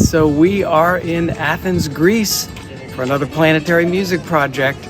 So we are in Athens, Greece for another Planetary music project.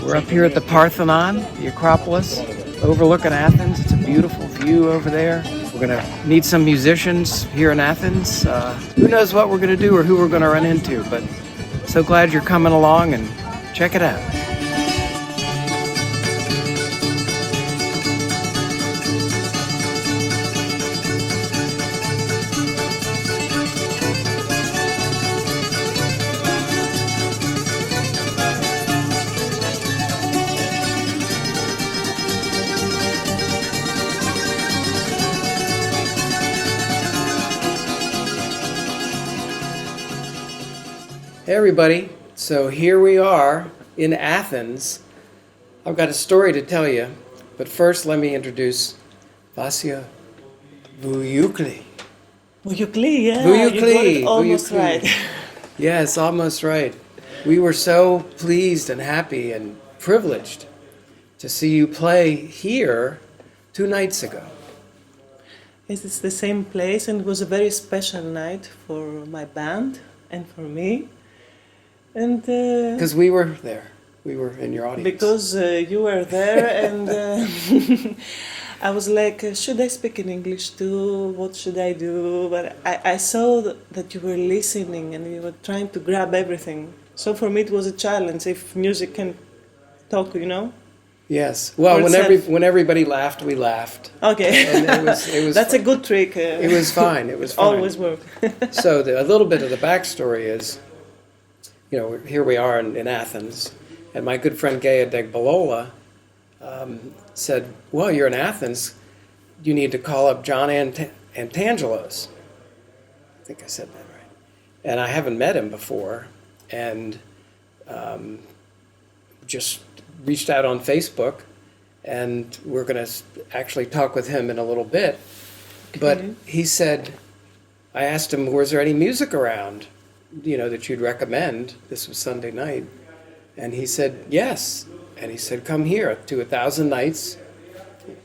We're up here at the Parthenon, the Acropolis, overlooking Athens. It's a beautiful view over there. We're gonna meet some musicians here in Athens. Who knows what we're gonna do or who we're gonna run into, but so glad you're coming along and check it out. Hey everybody, so here we are in Athens. I've got a story to tell you, but first let me introduce Vasia Vougioukli. Vougioukli, yeah, Vougioukli, you got it almost Vougioukli. right. Yes, almost right. We were so pleased and happy and privileged to see you play here 2 nights ago. Yes, it's the same place, and it was a very special night for my band and for me. And Because we were there. We were in your audience. because you were there, and I was like, should I speak in English too? What should I do? But I saw that you were listening and you were trying to grab everything. So for me, it was a challenge if music can talk, you know? Yes. Well, when everybody laughed, we laughed. Okay. And it was That's a fun. good trick. It was fine. It was fine. Always work. So a little bit of the backstory is, you know, here we are in Athens, and my good friend Gaya Degbalola said, well, you're in Athens, you need to call up John Antangelos. I think I said that right. And I haven't met him before, and just reached out on Facebook, and we're going to actually talk with him in a little bit. But he said, I asked him, was there any music around, you know, that you'd recommend? This was Sunday night. And he said, yes. And he said, come here to 1,000 Nights,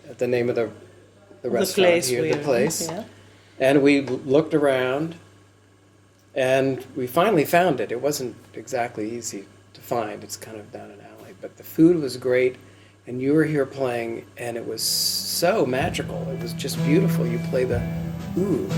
at the name of the restaurant place here, the place. Yeah. And we looked around, and we finally found it. It wasn't exactly easy to find. It's kind of down an alley. But the food was great, and you were here playing, and it was so magical. It was just beautiful. You play the oud.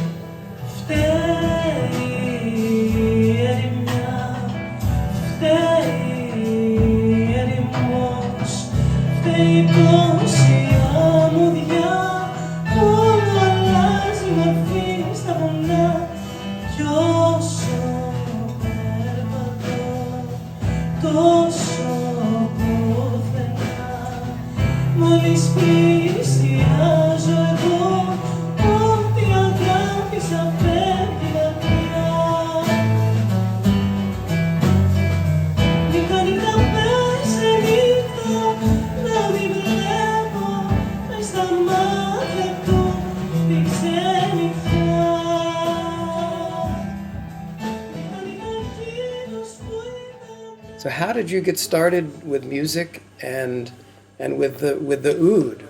So how did you get started with music and with the oud?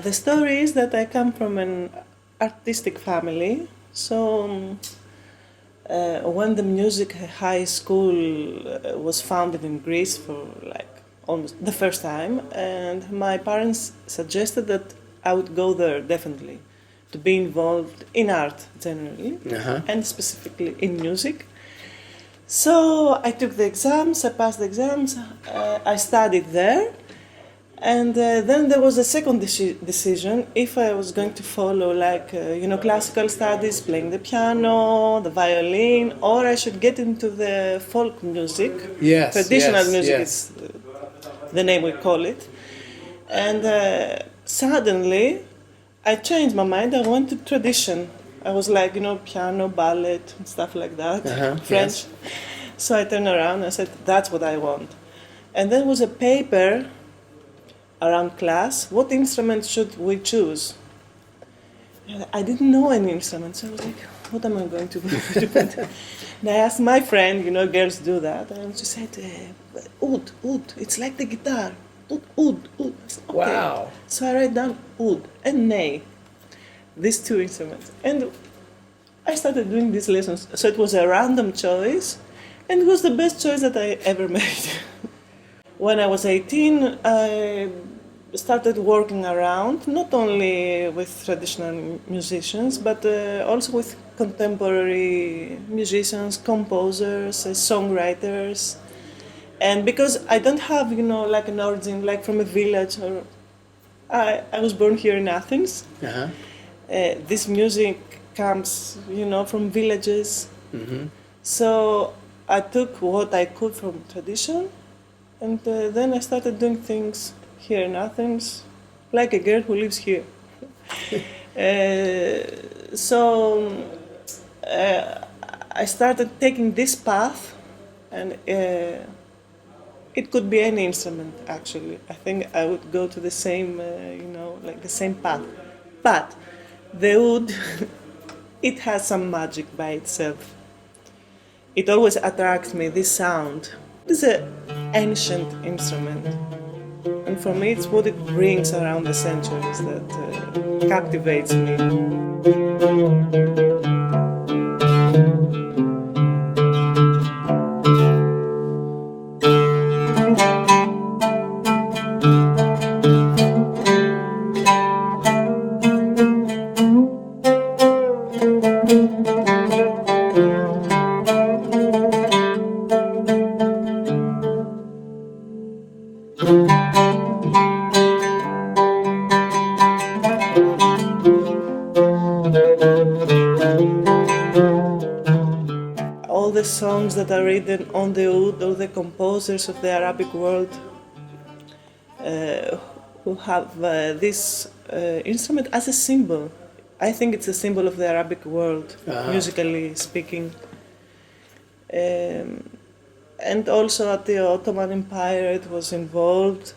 The story is that I come from an artistic family. So when the music high school was founded in Greece for like almost the first time, and my parents suggested that I would go there definitely to be involved in art generally, and specifically in music. So I took the exams, I passed the exams, I studied there, and then there was a second decision if I was going to follow like, classical studies, playing the piano, the violin, or I should get into the folk music, traditional music is the name we call it. And suddenly I changed my mind, I went to tradition. I was like, piano, ballet, and stuff like that, French. Yes. So I turned around and I said, that's what I want. And then was a paper around class, what instrument should we choose? I didn't know any instrument, so I was like, what am I going to do? And I asked my friend, girls do that, and she said, oud, it's like the guitar, oud. Okay. Wow. So I write down oud and ney. These two instruments. And I started doing these lessons. So it was a random choice, and it was the best choice that I ever made. When I was 18, I started working around, not only with traditional musicians, but also with contemporary musicians, composers, songwriters. And because I don't have, like an origin, like from a village, or I was born here in Athens. Uh-huh. This music comes, from villages. Mm-hmm. So I took what I could from tradition, and then I started doing things here in Athens, like a girl who lives here. So I started taking this path, and it could be any instrument, actually. I think I would go to the same, like the same path. But the oud, it has some magic by itself. It always attracts me, this sound. It's an ancient instrument. And for me, it's what it brings around the centuries that captivates me. All the songs that are written on the oud, all the composers of the Arabic world who have this instrument as a symbol. I think it's a symbol of the Arabic world, musically speaking. And also at the Ottoman Empire it was involved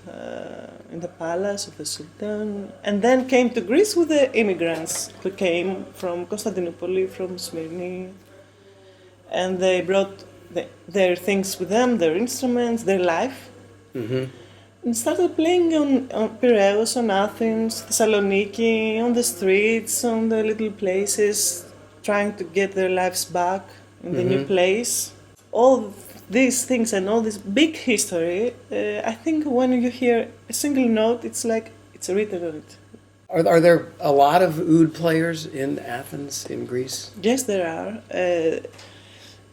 in the palace of the Sultan. And then came to Greece with the immigrants who came from Constantinople, from Smyrna. And they brought their things with them, their instruments, their life. Mm-hmm. And started playing on Piraeus, on Athens, Thessaloniki, on the streets, on the little places, trying to get their lives back in the new place. All these things and all this big history, I think when you hear a single note, it's like it's written on it. Are there a lot of oud players in Athens, in Greece? Yes, there are.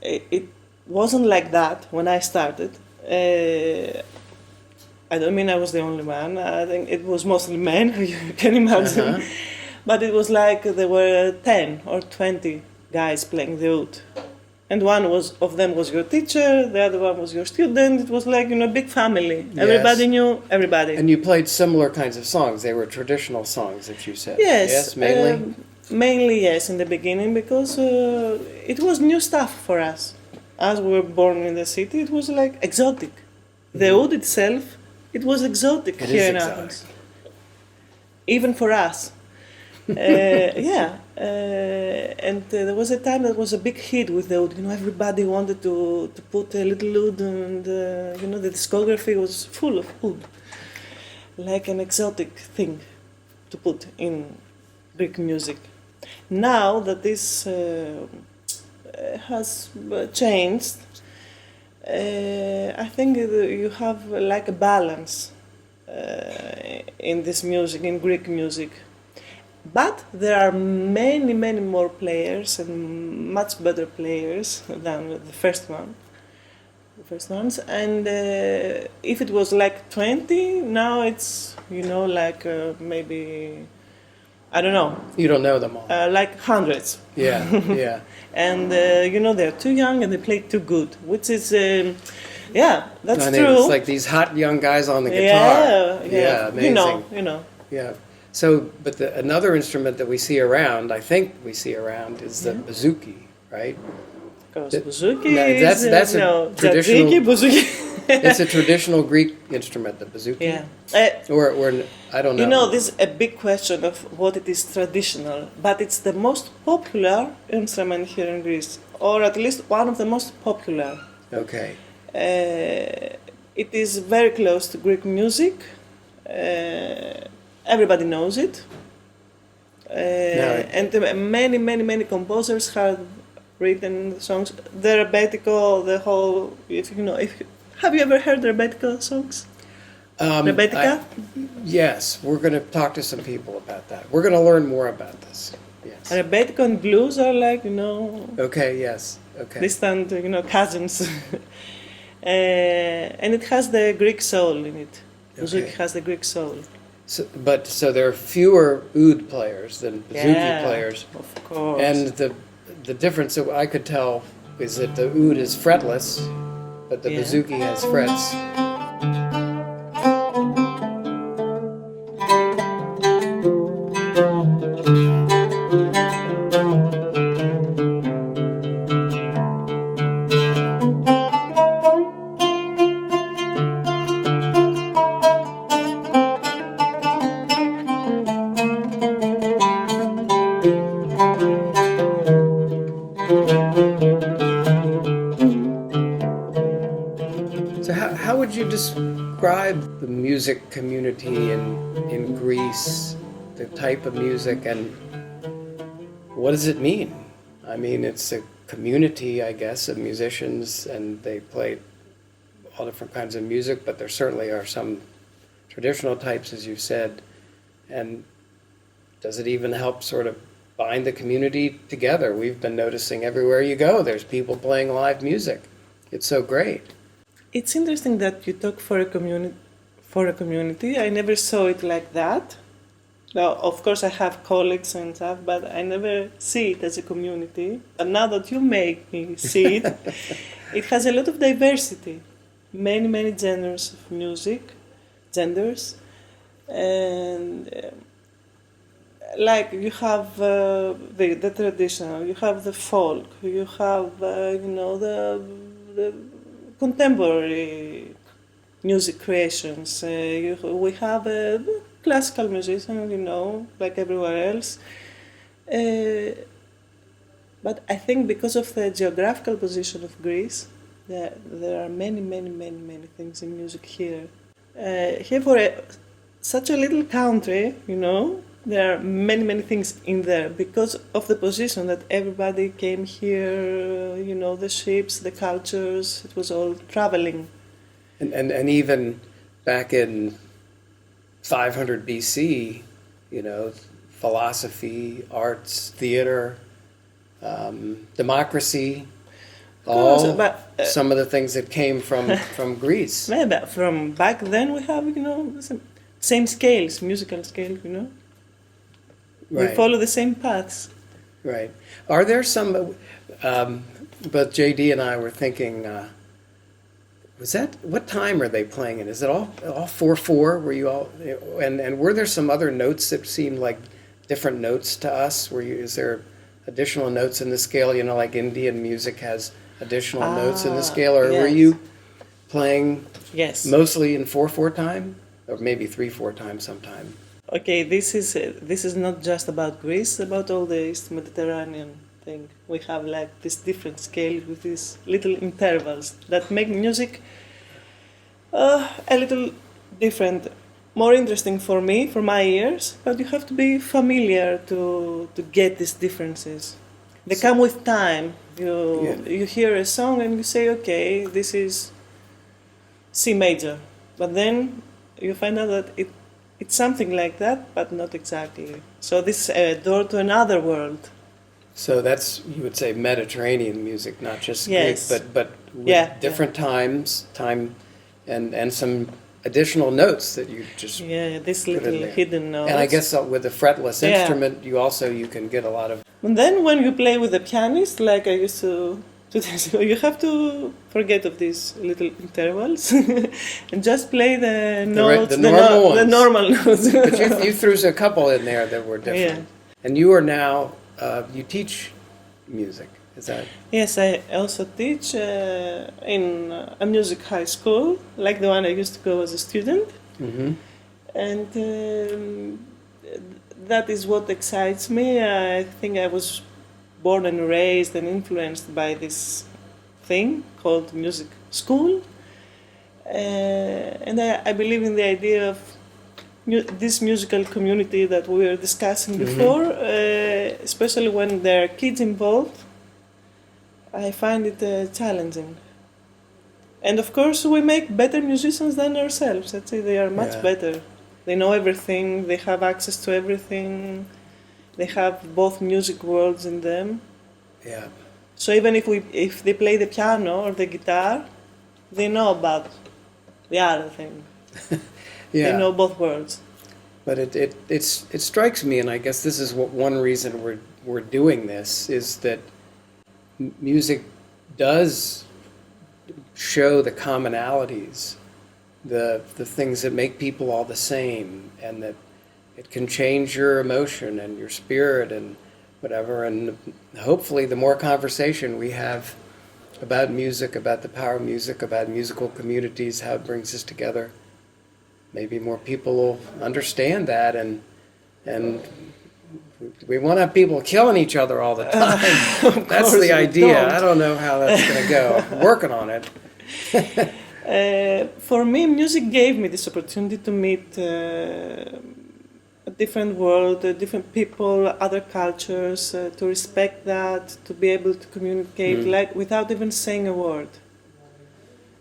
It wasn't like that when I started. I don't mean I was the only one. I think it was mostly men, you can imagine. Uh-huh. But it was like there were 10 or 20 guys playing the oud. And one of them was your teacher, the other one was your student. It was like, a big family. Yes. Everybody knew everybody. And you played similar kinds of songs. They were traditional songs, that you said. Yes. Yes, mainly? Mainly, yes, in the beginning, because it was new stuff for us. As we were born in the city, it was like exotic. The oud itself, it was exotic It here is in exotic. Athens. Even for us. Yeah. And there was a time that was a big hit with the oud. Everybody wanted to put a little oud, and the discography was full of oud. Like an exotic thing to put in Greek music. Now that this has changed, I think you have like a balance in this music, in Greek music. But there are many, many more players and much better players than the first ones. And if it was like 20, now it's, like maybe, I don't know. You don't know them all. Like hundreds. Yeah, yeah. And, they're too young and they play too good, which is, that's I mean, true. it's like these hot young guys on the guitar. Yeah, amazing. You know. Yeah. So, but another instrument that we see around, I think we see around, is the bouzouki, right? Because That- bouzouki No, is, that's a traditional- tzatziki, bouzouki. It's a traditional Greek instrument, the bouzouki. Yeah. Or I don't know. This is a big question of what it is traditional, but it's the most popular instrument here in Greece, or at least one of the most popular. Okay. It is very close to Greek music. Everybody knows it. And many composers have written songs. The rebetiko, the whole. If you know, have you ever heard rebetiko songs? Rebetika? Yes, we're going to talk to some people about that. We're going to learn more about this. Yes. Rebetiko and blues are like, Okay, yes. Okay. distant, cousins. And it has the Greek soul in it. Bouzouki has the Greek soul. So there are fewer oud players than bouzouki players. Of course. And the difference that I could tell is that the oud is fretless, but the bouzouki has frets. So how would you describe the music community in Greece, the type of music, and what does it mean? I mean, it's a community, I guess, of musicians, and they play all different kinds of music, but there certainly are some traditional types, as you said. And does it even help sort of bind the community together? We've been noticing everywhere you go, there's people playing live music. It's so great. It's interesting that you talk for a community. I never saw it like that. Now, of course, I have colleagues and stuff, but I never see it as a community. And now that you make me see it, it has a lot of diversity. Many genres of music, genders, and like you have the traditional, you have the folk, you have the contemporary music creations. We have classical musicians, like everywhere else. But I think because of the geographical position of Greece, there are many things in music here. Here for such a little country, there are many things in there because of the position that everybody came here, the ships, the cultures, it was all traveling. And even back in 500 BC, philosophy, arts, theater, democracy, some of the things that came from Greece. But from back then we have, same scales, musical scale, Right. We follow the same paths. Right. Are there some, but JD and I were thinking, what time are they playing in? Is it all 4/4? Were you all, and were there some other notes that seemed like different notes to us? Is there additional notes in the scale, like Indian music has additional notes in the scale, or yes. were you playing mostly in 4/4 time? Or maybe 3/4 time sometime? Okay, this is not just about Greece, about all the East Mediterranean thing. We have like this different scale with these little intervals that make music a little different, more interesting for me, for my ears. But you have to be familiar to get these differences. They come with time. You hear a song and you say, okay, this is C major, but then you find out that it's something like that, but not exactly. So this is a door to another world. So that's, you would say, Mediterranean music, not just Greek, but with different time and some additional notes that you just this little hidden notes. And I guess with a fretless instrument, you can get a lot of. And then when you play with the pianist, like I used to you have to forget of these little intervals and just play the notes, the normal notes. But you threw a couple in there that were different. Yeah. And you are now, you teach music, is that? Yes, I also teach in a music high school, like the one I used to go as a student. Mm-hmm. And that is what excites me. I think I was born and raised and influenced by this thing called music school. And I believe in the idea of this musical community that we were discussing before, especially when there are kids involved, I find it challenging. And of course, we make better musicians than ourselves. I'd say they are much better. They know everything, they have access to everything, they have both music worlds in them. Yeah. So even if they play the piano or the guitar, they know about the other thing. Yeah. They know both worlds. But it strikes me, and I guess this is one reason we're doing this, is that music does show the commonalities, the things that make people all the same, and that it can change your emotion and your spirit and whatever. And hopefully the more conversation we have about music, about the power of music, about musical communities, how it brings us together, maybe more people will understand that, and we won't have people killing each other all the time. That's the idea. I don't know how that's going to go. I'm working on it. For me, music gave me this opportunity to meet a different world, different people, other cultures, to respect that, to be able to communicate like without even saying a word.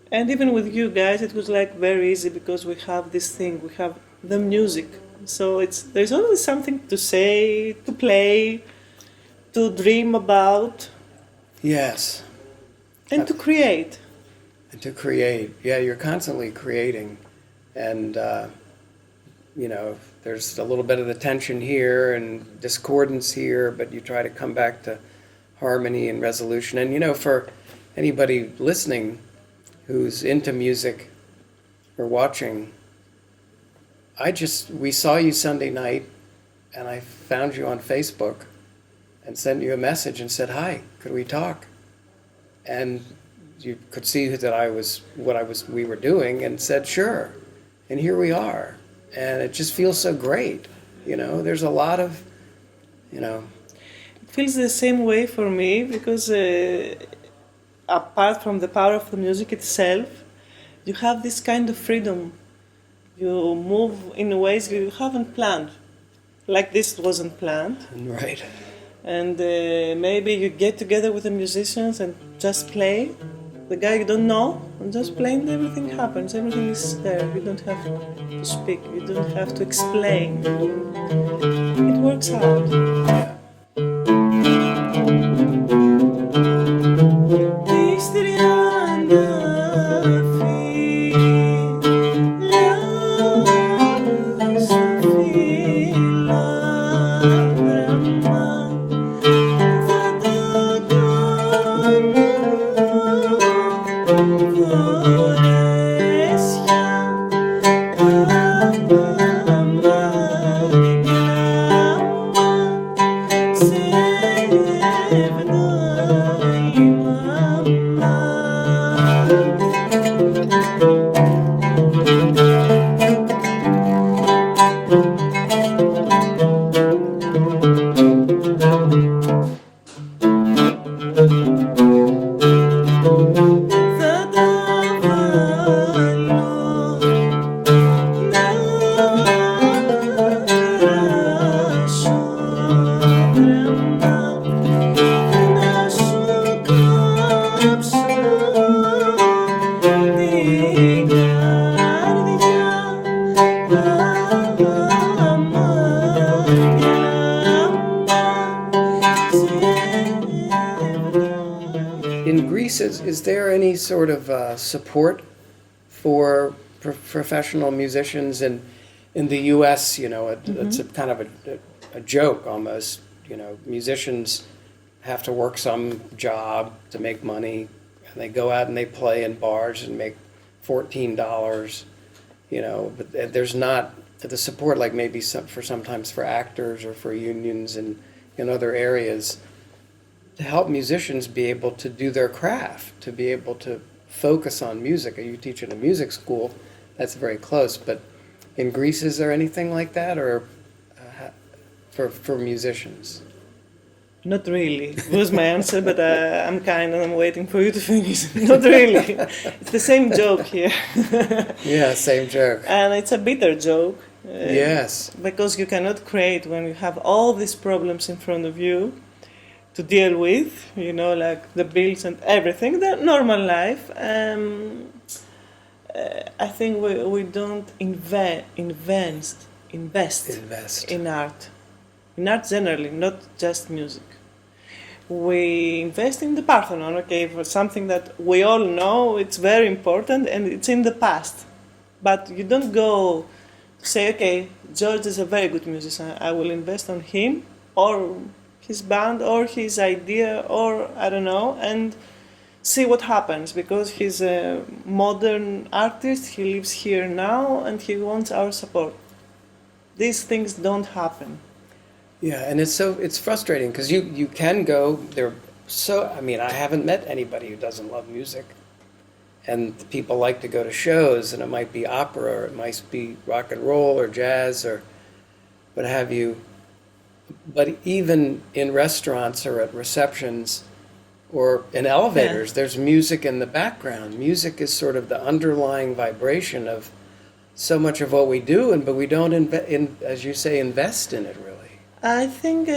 And even with you guys, it was like very easy because we have this thing, we have the music. So there's always something to say, to play, to dream about. Yes. And to create. And to create. Yeah, you're constantly creating. And, there's a little bit of the tension here and discordance here, but you try to come back to harmony and resolution. And, for anybody listening who's into music or watching, we saw you Sunday night, and I found you on Facebook and sent you a message and said, "Hi, could we talk?" And you could see that we were doing, and said, "Sure." And here we are. And it just feels so great. There's a lot of, It feels the same way for me because apart from the power of the music itself, you have this kind of freedom. You move in ways you haven't planned. Like this wasn't planned. Right. And maybe you get together with the musicians and just play. The guy you don't know, and just playing, everything happens. Everything is there. You don't have to speak. You don't have to explain. It works out. Yeah. In Greece, is there any sort of support for professional musicians? In the U.S., it's a kind of a joke almost. Musicians have to work some job to make money, and they go out and they play in bars and make $14. But there's not the support like maybe sometimes for actors or for unions and in other areas, to help musicians be able to do their craft, to be able to focus on music. You teach in a music school, that's very close, but in Greece, is there anything like that, or for musicians? Not really. It was my answer, but I'm waiting for you to finish. Not really. It's the same joke here. Yeah, same joke. And it's a bitter joke. Yes. Because you cannot create when you have all these problems in front of you to deal with, like the bills and everything, the normal life. I think we don't invest in art. In art generally, not just music. We invest in the Parthenon, okay, for something that we all know it's very important and it's in the past. But you don't go say, okay, George is a very good musician, I will invest on him or his band or his idea or I don't know, and see what happens, because he's a modern artist, he lives here now and he wants our support. These things don't happen. Yeah, and it's frustrating because you can go there. I haven't met anybody who doesn't love music, and people like to go to shows, and it might be opera or it might be rock and roll or jazz or what have you. But even in restaurants or at receptions or in elevators, there's music in the background. Music is sort of the underlying vibration of so much of what we do, but we don't, as you say, invest in it really. I think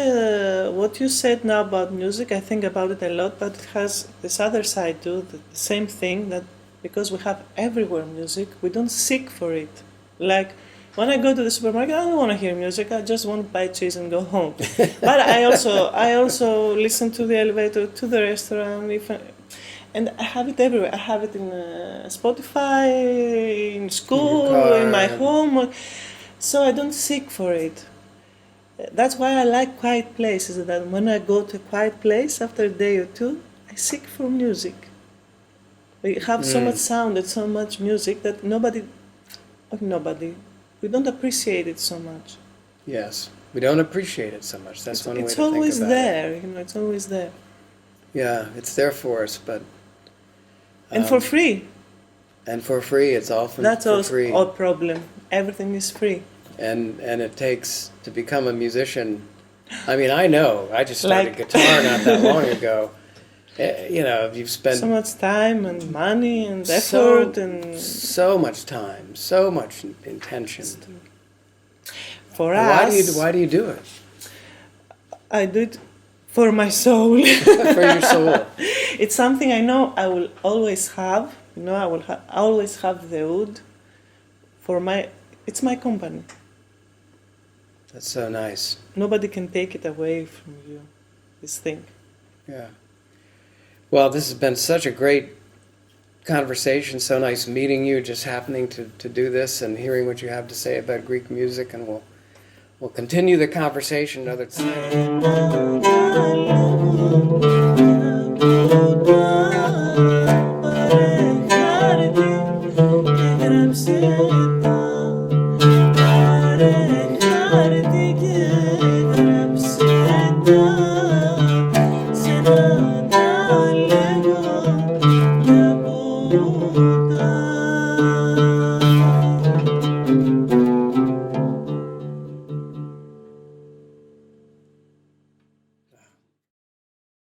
what you said now about music, I think about it a lot, but it has this other side too, the same thing, that because we have everywhere music, we don't seek for it. Like when I go to the supermarket, I don't want to hear music, I just want to buy cheese and go home. But I also listen to the elevator, to the restaurant, and I have it everywhere. I have it in Spotify, in school, in my home, so I don't seek for it. That's why I like quiet places, that when I go to a quiet place after a day or two, I seek for music. We have so much sound and so much music that we don't appreciate it so much. Yes, we don't appreciate it so much. That's one way to think about it. It's always there, it's always there. Yeah, it's there for us, but... and for free. And for free, it's often That's for free. That's our problem. Everything is free. And it takes, to become a musician, I know, I just started guitar not that long ago. You've spent... so much time and money and effort and... so much time, so much intention. For us... Why do you do it? I do it for my soul. For your soul. It's something I know I will always have. I will always have the wood it's my company. That's so nice. Nobody can take it away from you, this thing. Yeah. Well, this has been such a great conversation. So nice meeting you, just happening to do this and hearing what you have to say about Greek music, and we'll continue the conversation another time.